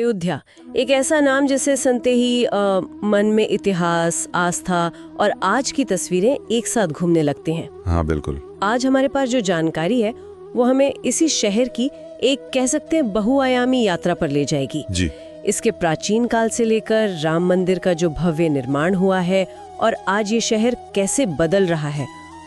अयोध्या एक ऐसा नाम जिसे सुनते ही मन में इतिहास, आस्था और आज की तस्वीरें एक साथ घूमने लगती हैं। हाँ बिल्कुल। आज हमारे पास जो जानकारी है वो हमें इसी शहर की एक कह सकते हैं बहुआयामी यात्रा पर ले जाएगी जी। इसके प्राचीन काल से लेकर राम मंदिर का जो भव्य निर्माण हुआ है और आज ये शहर कैसे बदल रहा है,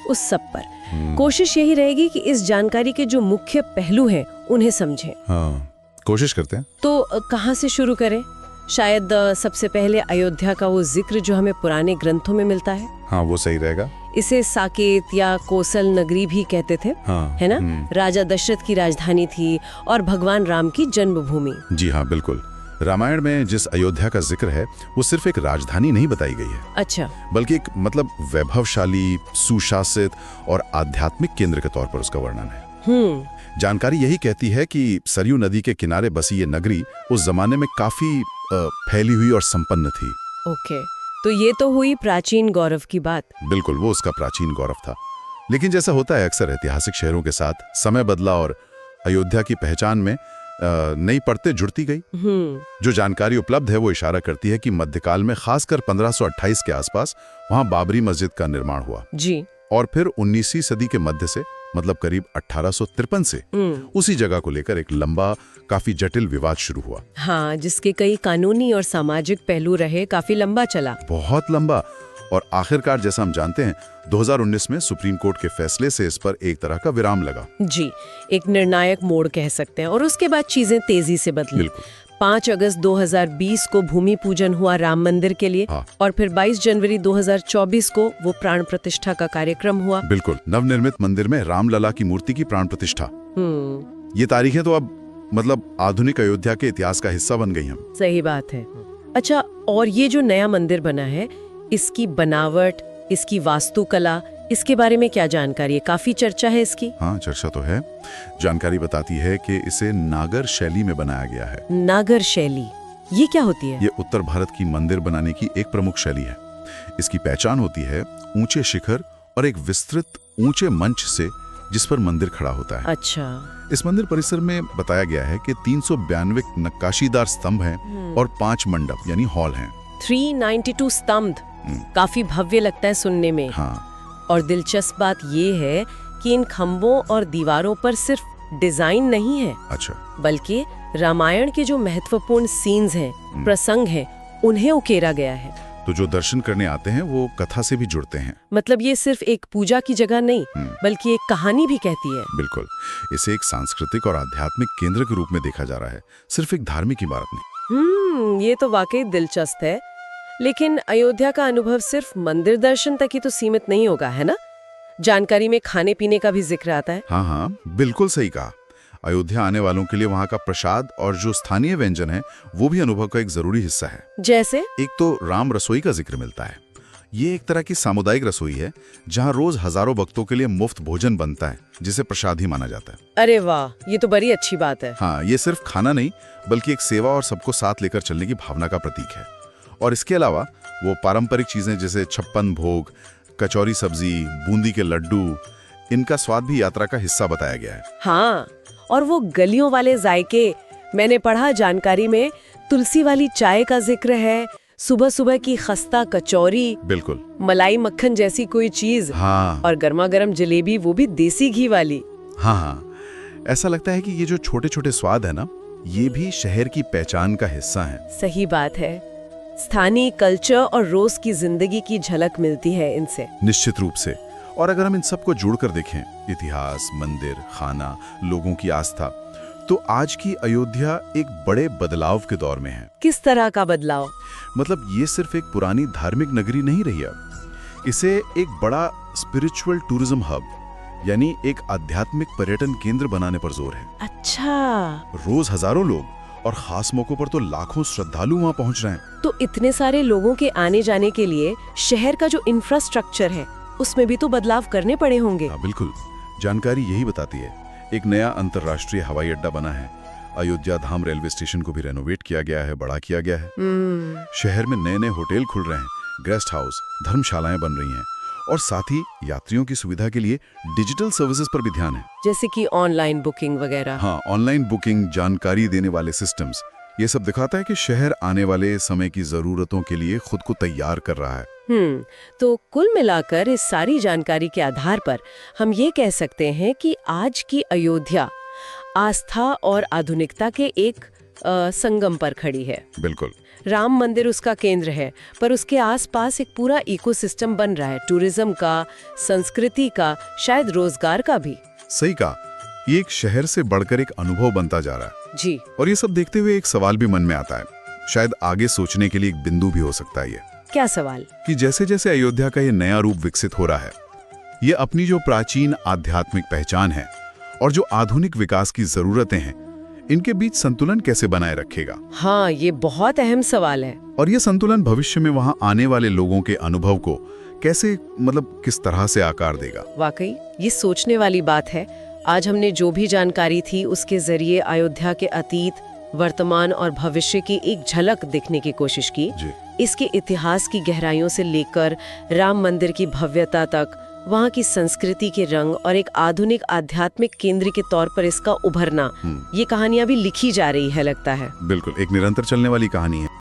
उस सब पर कोशिश यही रहेगी कि इस जानकारी के जो मुख्य पहलू हैं उन्हें समझें। हाँ, कोशिश करते हैं। तो कहाँ से शुरू करें? शायद सबसे पहले अयोध्या का वो जिक्र जो हमें पुराने ग्रंथों में मिलता है। हाँ, वो सही रहेगा। इसे साकेत या कोसल नगरी भी कहते थे। हाँ, है ना? राजा दशरथ की राजधानी थी और भगवान राम की जन्मभूमि। जी हाँ बिल्कुल। रामायण में जिस अयोध्या का जिक्र है वो सिर्फ एक राजधानी नहीं बताई गई है। अच्छा। बल्कि एक वैभवशाली, सुशासित और आध्यात्मिक केंद्र के तौर पर उसका वर्णन है। जानकारी यही कहती है कि सरयू नदी के किनारे बसी ये नगरी उस जमाने में काफी फैली हुई और संपन्न थी। ओके, तो ये तो हुई प्राचीन गौरव की बात। बिल्कुल, वो उसका प्राचीन गौरव था। लेकिन जैसा होता है अक्सर ऐतिहासिक शहरों के साथ, समय बदला और अयोध्या की पहचान में नई परतें जुड़ती गई। जो जानकारी उपलब्ध है वो इशारा करती है कि मध्यकाल में खासकर 1528 के आसपास वहां बाबरी मस्जिद का निर्माण हुआ जी। और फिर 19वीं सदी के मध्य से, मतलब करीब 1853 से उसी जगह को लेकर एक लंबा, काफी जटिल विवाद शुरू हुआ। हाँ, जिसके कई कानूनी और सामाजिक पहलू रहे, काफी लंबा चला, बहुत लंबा। और आखिरकार जैसा हम जानते हैं 2019 में सुप्रीम कोर्ट के फैसले से इस पर एक तरह का विराम लगा। जी, एक निर्णायक मोड़ कह सकते हैं। और उसके बाद चीजें तेजी से बदली। 5 अगस्त 2020 को भूमि पूजन हुआ राम मंदिर के लिए। हाँ। और फिर 22 जनवरी 2024 को वो प्राण प्रतिष्ठा का कार्यक्रम हुआ। बिल्कुल, नवनिर्मित मंदिर में रामलला की मूर्ति की प्राण प्रतिष्ठा। ये तारीखें तो अब मतलब आधुनिक अयोध्या के इतिहास का हिस्सा बन गई हैं। सही बात है। अच्छा, और ये जो नया मंदिर बना है, इसकी बनावट, इसकी वास्तुकला, इसके बारे में क्या जानकारी है? काफी चर्चा है इसकी। हाँ, चर्चा तो है। जानकारी बताती है कि इसे नागर शैली में बनाया गया है। नागर शैली, ये क्या होती है? ये उत्तर भारत की मंदिर बनाने की एक प्रमुख शैली है। इसकी पहचान होती है ऊंचे शिखर और एक विस्तृत ऊंचे मंच से जिस पर मंदिर खड़ा होता है। अच्छा। इस मंदिर परिसर में बताया गया है कि 392 नक्काशीदार स्तंभ हैं और 5 मंडप यानी हॉल हैं। 392 स्तंभ, काफी भव्य लगता है सुनने में। हाँ। और दिलचस्प बात ये है कि इन खम्भों और दीवारों पर सिर्फ डिजाइन नहीं है। अच्छा। बल्कि रामायण के जो महत्वपूर्ण सीन्स हैं, प्रसंग हैं, उन्हें उकेरा गया है। तो जो दर्शन करने आते हैं वो कथा से भी जुड़ते हैं। मतलब ये सिर्फ एक पूजा की जगह नहीं, बल्कि एक कहानी भी कहती है। बिल्कुल, इसे एक सांस्कृतिक और आध्यात्मिक केंद्र के रूप में देखा जा रहा है, सिर्फ एक धार्मिक इमारत नहीं। ये तो वाकई दिलचस्प है। लेकिन अयोध्या का अनुभव सिर्फ मंदिर दर्शन तक ही तो सीमित नहीं होगा, है ना? जानकारी में खाने पीने का भी जिक्र आता है। हाँ हाँ, बिल्कुल सही कहा। अयोध्या आने वालों के लिए वहाँ का प्रसाद और जो स्थानीय व्यंजन है वो भी अनुभव का एक जरूरी हिस्सा है। जैसे? एक तो राम रसोई का जिक्र मिलता है। ये एक तरह की सामुदायिक रसोई है जहाँ रोज हजारों भक्तों के लिए मुफ्त भोजन बनता है, जिसे प्रसाद ही माना जाता है। अरे वाह, ये तो बड़ी अच्छी बात है। हाँ, ये सिर्फ खाना नहीं बल्कि एक सेवा और सबको साथ लेकर चलने की भावना का प्रतीक है। और इसके अलावा वो पारंपरिक चीजें जैसे 56 भोग, कचौरी सब्जी, बूंदी के लड्डू, इनका स्वाद भी यात्रा का हिस्सा बताया गया है। हाँ, और वो गलियों वाले जायके, मैंने पढ़ा जानकारी में तुलसी वाली चाय का जिक्र है, सुबह सुबह की खस्ता कचौरी, बिल्कुल मलाई मक्खन जैसी कोई चीज। हाँ। और गर्मा गर्म जलेबी, वो भी देसी घी वाली। हाँ, ऐसा लगता है कि ये जो छोटे छोटे स्वाद है ना, ये भी शहर की पहचान का हिस्सा है। सही बात है, स्थानीय कल्चर और रोज की जिंदगी की झलक मिलती है इनसे। निश्चित रूप से। और अगर हम इन सबको जोड़कर देखें, इतिहास, मंदिर, खाना, लोगों की आस्था, तो आज की अयोध्या एक बड़े बदलाव के दौर में है। किस तरह का बदलाव? मतलब ये सिर्फ एक पुरानी धार्मिक नगरी नहीं रही अब, इसे एक बड़ा स्पिरिचुअल टूरिज्म हब यानी एक आध्यात्मिक पर्यटन केंद्र बनाने पर जोर है। अच्छा। रोज हजारों लोग और खास मौकों पर तो लाखों श्रद्धालु वहाँ पहुँच रहे हैं। तो इतने सारे लोगों के आने जाने के लिए शहर का जो इंफ्रास्ट्रक्चर है उसमें भी तो बदलाव करने पड़े होंगे। हाँ, बिल्कुल। जानकारी यही बताती है। एक नया अंतर्राष्ट्रीय हवाई अड्डा बना है। अयोध्या धाम रेलवे स्टेशन को भी रेनोवेट किया गया है, बड़ा किया गया है। शहर में नए नए होटल खुल रहे हैं, गेस्ट हाउस, धर्मशालाएं बन रही हैं और साथ ही यात्रियों की सुविधा के लिए डिजिटल सर्विसेज पर भी ध्यान है, जैसे कि ऑनलाइन बुकिंग वगैरह। हाँ, ऑनलाइन बुकिंग, जानकारी देने वाले सिस्टम्स, ये सब दिखाता है कि शहर आने वाले समय की जरूरतों के लिए खुद को तैयार कर रहा है। तो कुल मिलाकर इस सारी जानकारी के आधार पर हम ये कह सकते हैं कि आज की अयोध्या आस्था और आधुनिकता के एक संगम पर खड़ी है। बिल्कुल। राम मंदिर उसका केंद्र है, पर उसके आसपास एक पूरा इकोसिस्टम बन रहा है, टूरिज्म का, संस्कृति का, शायद रोजगार का भी। सही कहा, ये एक शहर से बढ़कर एक अनुभव बनता जा रहा है जी। और ये सब देखते हुए एक सवाल भी मन में आता है, शायद आगे सोचने के लिए एक बिंदु भी हो सकता है ये। क्या सवाल? कि जैसे जैसे अयोध्या का ये नया रूप विकसित हो रहा है, ये अपनी जो प्राचीन आध्यात्मिक पहचान है और जो आधुनिक विकास की जरूरतें हैं, इनके बीच संतुलन कैसे बनाए रखेगा? हाँ, ये बहुत अहम सवाल है। और ये संतुलन भविष्य में वहां आने वाले लोगों के अनुभव को कैसे, मतलब किस तरह से आकार देगा? वाकई ये सोचने वाली बात है। आज हमने जो भी जानकारी थी उसके जरिए अयोध्या के अतीत, वर्तमान और भविष्य की एक झलक देखने की कोशिश की। इसके इतिहास की गहराइयों से लेकर राम मंदिर की भव्यता तक, वहाँ की संस्कृति के रंग और एक आधुनिक आध्यात्मिक केंद्र के तौर पर इसका उभरना, ये कहानियां भी लिखी जा रही है लगता है। बिल्कुल, एक निरंतर चलने वाली कहानी है।